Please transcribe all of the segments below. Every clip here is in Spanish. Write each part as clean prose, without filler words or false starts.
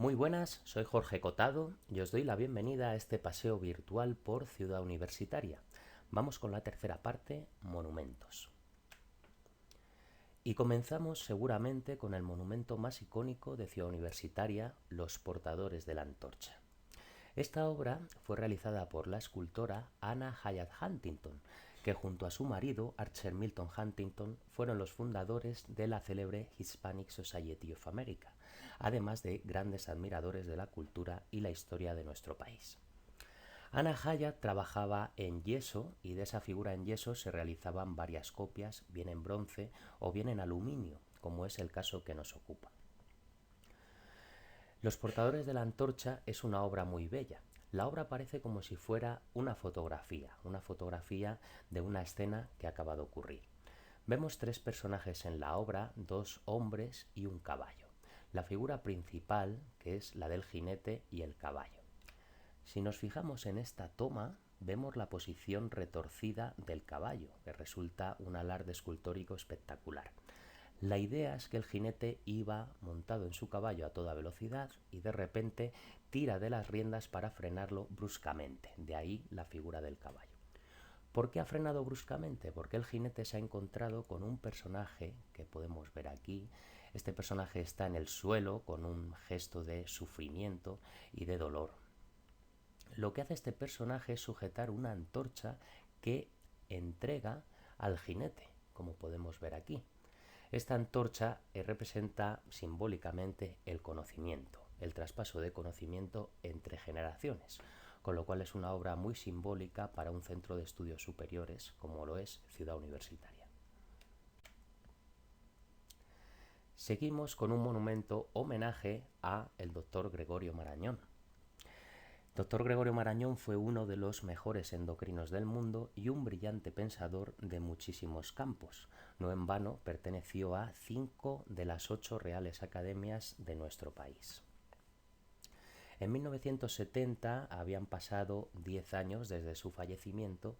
Muy buenas, soy Jorge Cotado y os doy la bienvenida a este paseo virtual por Ciudad Universitaria. Vamos con la tercera parte, monumentos. Y comenzamos seguramente con el monumento más icónico de Ciudad Universitaria, los portadores de la antorcha. Esta obra fue realizada por la escultora Anna Hyatt Huntington, que junto a su marido Archer Milton Huntington fueron los fundadores de la célebre Hispanic Society of America, además de grandes admiradores de la cultura y la historia de nuestro país. Anna Hyatt trabajaba en yeso y de esa figura en yeso se realizaban varias copias, bien en bronce o bien en aluminio, como es el caso que nos ocupa. Los portadores de la antorcha es una obra muy bella. La obra parece como si fuera una fotografía de una escena que acaba de ocurrir. Vemos tres personajes en la obra, dos hombres y un caballo. La figura principal, que es la del jinete y el caballo. Si nos fijamos en esta toma, vemos la posición retorcida del caballo, que resulta un alarde escultórico espectacular. La idea es que el jinete iba montado en su caballo a toda velocidad y de repente tira de las riendas para frenarlo bruscamente, de ahí la figura del caballo. ¿Por qué ha frenado bruscamente? Porque el jinete se ha encontrado con un personaje que podemos ver aquí. Este personaje está en el suelo con un gesto de sufrimiento y de dolor. Lo que hace este personaje es sujetar una antorcha que entrega al jinete, como podemos ver aquí. Esta antorcha representa simbólicamente el conocimiento, el traspaso de conocimiento entre generaciones, con lo cual es una obra muy simbólica para un centro de estudios superiores como lo es Ciudad Universitaria. Seguimos con un monumento homenaje a el doctor Gregorio Marañón. Dr. Gregorio Marañón fue uno de los mejores endocrinos del mundo y un brillante pensador de muchísimos campos. No en vano perteneció a 5 de las 8 reales academias de nuestro país. En 1970 habían pasado 10 años desde su fallecimiento,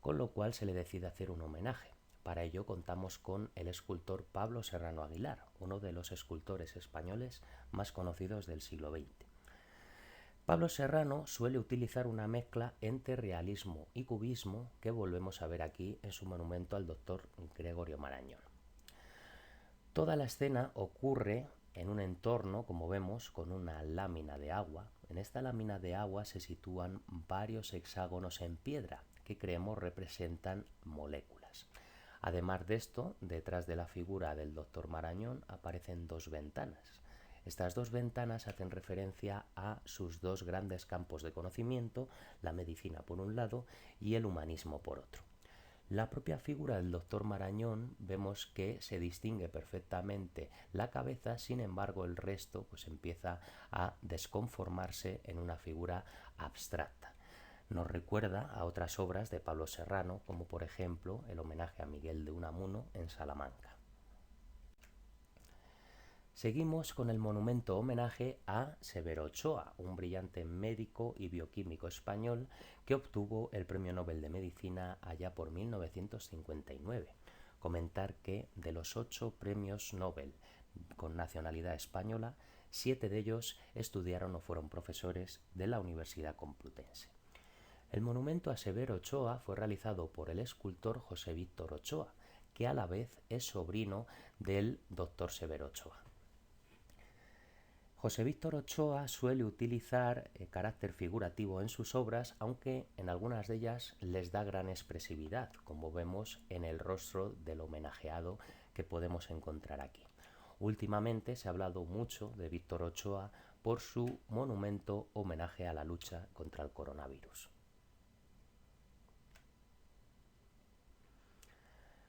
con lo cual se le decide hacer un homenaje. Para ello contamos con el escultor Pablo Serrano Aguilar, uno de los escultores españoles más conocidos del siglo XX. Pablo Serrano suele utilizar una mezcla entre realismo y cubismo que volvemos a ver aquí en su monumento al doctor Gregorio Marañón. Toda la escena ocurre en un entorno, como vemos, con una lámina de agua. En esta lámina de agua se sitúan varios hexágonos en piedra que creemos representan moléculas. Además de esto, detrás de la figura del doctor Marañón aparecen dos ventanas. Estas dos ventanas hacen referencia a sus dos grandes campos de conocimiento, la medicina por un lado y el humanismo por otro. La propia figura del doctor Marañón vemos que se distingue perfectamente la cabeza, sin embargo el resto pues empieza a desconformarse en una figura abstracta. Nos recuerda a otras obras de Pablo Serrano, como por ejemplo el homenaje a Miguel de Unamuno en Salamanca. Seguimos con el monumento homenaje a Severo Ochoa, un brillante médico y bioquímico español que obtuvo el Premio Nobel de Medicina allá por 1959. Comentar que de los 8 premios Nobel con nacionalidad española, 7 de ellos estudiaron o fueron profesores de la Universidad Complutense. El monumento a Severo Ochoa fue realizado por el escultor José Víctor Ochoa, que a la vez es sobrino del doctor Severo Ochoa. José Víctor Ochoa suele utilizar carácter figurativo en sus obras, aunque en algunas de ellas les da gran expresividad, como vemos en el rostro del homenajeado que podemos encontrar aquí. Últimamente se ha hablado mucho de Víctor Ochoa por su monumento homenaje a la lucha contra el coronavirus.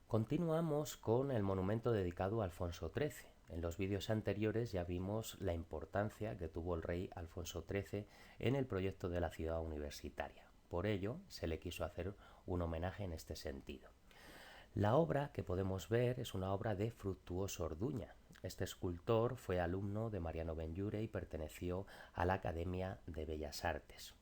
Continuamos con el monumento dedicado a Alfonso XIII. En los vídeos anteriores ya vimos la importancia que tuvo el rey Alfonso XIII en el proyecto de la ciudad universitaria. Por ello, se le quiso hacer un homenaje en este sentido. La obra que podemos ver es una obra de Fructuoso Orduña. Este escultor fue alumno de Mariano Benlliure y perteneció a la Academia de Bellas Artes.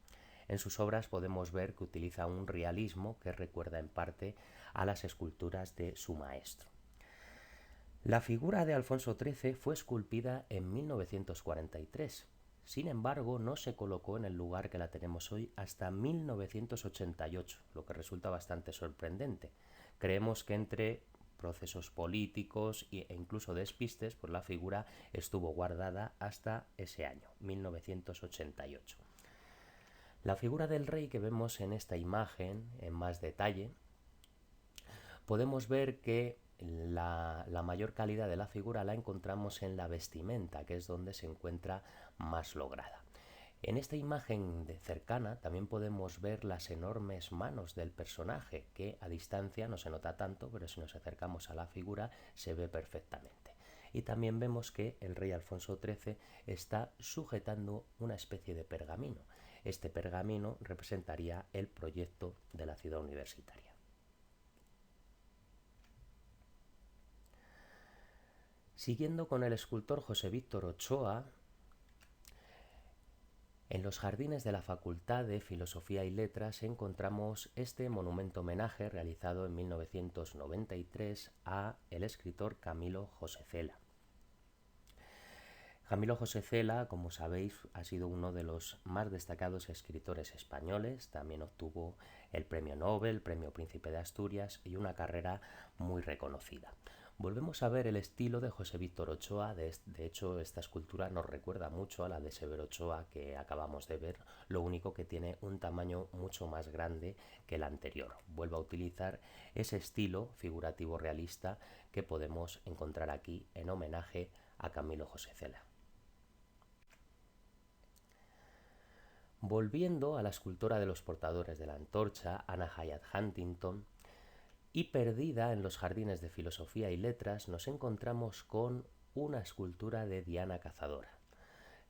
En sus obras podemos ver que utiliza un realismo que recuerda en parte a las esculturas de su maestro. La figura de Alfonso XIII fue esculpida en 1943. Sin embargo, no se colocó en el lugar que la tenemos hoy hasta 1988, lo que resulta bastante sorprendente. Creemos que entre procesos políticos e incluso despistes, pues la figura estuvo guardada hasta ese año, 1988. La figura del rey que vemos en esta imagen en más detalle, podemos ver que la mayor calidad de la figura la encontramos en la vestimenta, que es donde se encuentra más lograda. En esta imagen de cercana también podemos ver las enormes manos del personaje, que a distancia no se nota tanto, pero si nos acercamos a la figura se ve perfectamente. Y también vemos que el rey Alfonso XIII está sujetando una especie de pergamino. Este pergamino representaría el proyecto de la ciudad universitaria. Siguiendo con el escultor José Víctor Ochoa, en los jardines de la Facultad de Filosofía y Letras encontramos este monumento homenaje realizado en 1993 a el escritor Camilo José Cela. Camilo José Cela, como sabéis, ha sido uno de los más destacados escritores españoles. También obtuvo el Premio Nobel, el Premio Príncipe de Asturias y una carrera muy reconocida. Volvemos a ver el estilo de José Víctor Ochoa. De hecho, esta escultura nos recuerda mucho a la de Severo Ochoa que acabamos de ver, lo único que tiene un tamaño mucho más grande que el anterior. Vuelvo a utilizar ese estilo figurativo realista que podemos encontrar aquí en homenaje a Camilo José Cela. Volviendo a la escultora de los portadores de la antorcha, Anna Hyatt Huntington, y perdida en los jardines de Filosofía y Letras, nos encontramos con una escultura de Diana Cazadora.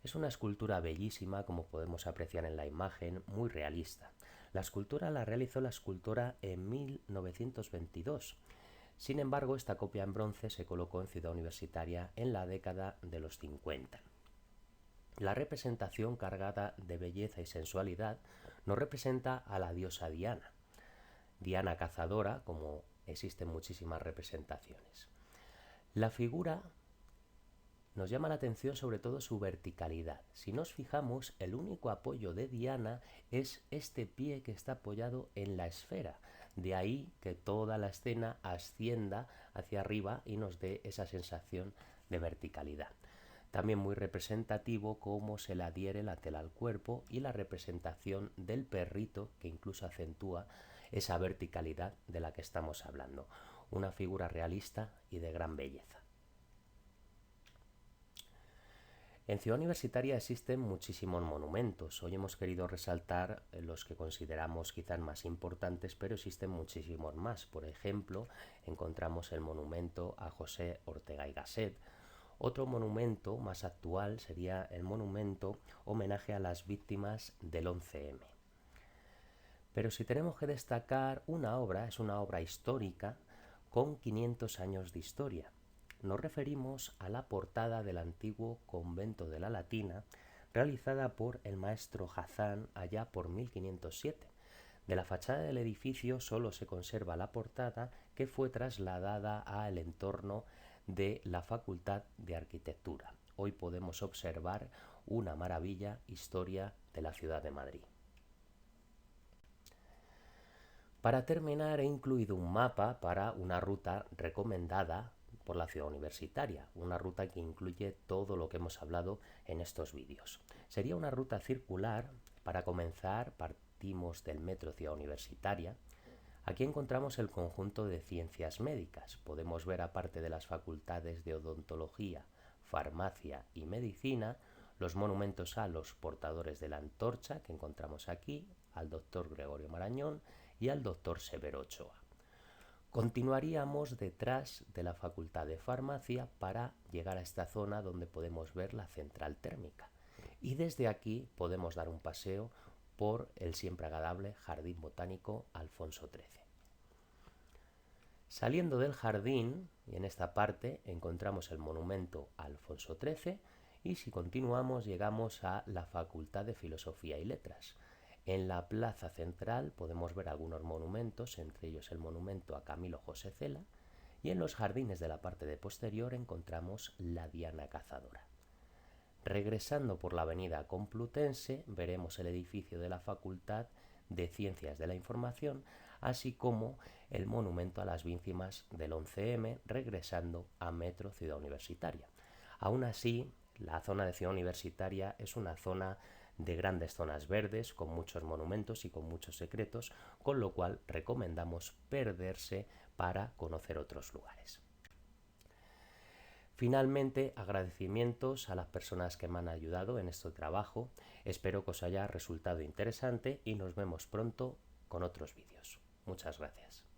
Es una escultura bellísima, como podemos apreciar en la imagen, muy realista. La escultura la realizó la escultora en 1922. Sin embargo, esta copia en bronce se colocó en Ciudad Universitaria en la década de los 50. La representación cargada de belleza y sensualidad nos representa a la diosa Diana. Diana Cazadora, como existen muchísimas representaciones. La figura nos llama la atención sobre todo su verticalidad. Si nos fijamos, el único apoyo de Diana es este pie que está apoyado en la esfera. De ahí que toda la escena ascienda hacia arriba y nos dé esa sensación de verticalidad. También muy representativo cómo se le adhiere la tela al cuerpo y la representación del perrito, que incluso acentúa esa verticalidad de la que estamos hablando. Una figura realista y de gran belleza. En Ciudad Universitaria existen muchísimos monumentos. Hoy hemos querido resaltar los que consideramos quizás más importantes, pero existen muchísimos más. Por ejemplo, encontramos el monumento a José Ortega y Gasset. Otro monumento más actual sería el monumento homenaje a las víctimas del 11M. Pero si tenemos que destacar una obra, es una obra histórica con 500 años de historia. Nos referimos a la portada del antiguo convento de la Latina, realizada por el maestro Hazán allá por 1507. De la fachada del edificio solo se conserva la portada, que fue trasladada al entorno de la Facultad de Arquitectura. Hoy podemos observar una maravilla historia de la ciudad de Madrid. Para terminar, he incluido un mapa para una ruta recomendada por la ciudad universitaria, una ruta que incluye todo lo que hemos hablado en estos vídeos. Sería una ruta circular. Para comenzar, partimos del metro Ciudad Universitaria. Aquí encontramos el conjunto de ciencias médicas. Podemos ver, aparte de las facultades de odontología, farmacia y medicina, los monumentos a los portadores de la antorcha que encontramos aquí, al doctor Gregorio Marañón y al doctor Severo Ochoa. Continuaríamos detrás de la Facultad de Farmacia para llegar a esta zona donde podemos ver la central térmica. Y desde aquí podemos dar un paseo por el siempre agradable Jardín Botánico Alfonso XIII. Saliendo del jardín, y en esta parte encontramos el monumento a Alfonso XIII, y si continuamos llegamos a la Facultad de Filosofía y Letras. En la plaza central podemos ver algunos monumentos, entre ellos el monumento a Camilo José Cela, y en los jardines de la parte de posterior encontramos la Diana Cazadora. Regresando por la avenida Complutense, veremos el edificio de la Facultad de Ciencias de la Información, así como el monumento a las víctimas del 11M, regresando a Metro Ciudad Universitaria. Aún así, la zona de Ciudad Universitaria es una zona de grandes zonas verdes, con muchos monumentos y con muchos secretos, con lo cual recomendamos perderse para conocer otros lugares. Finalmente, agradecimientos a las personas que me han ayudado en este trabajo. Espero que os haya resultado interesante y nos vemos pronto con otros vídeos. Muchas gracias.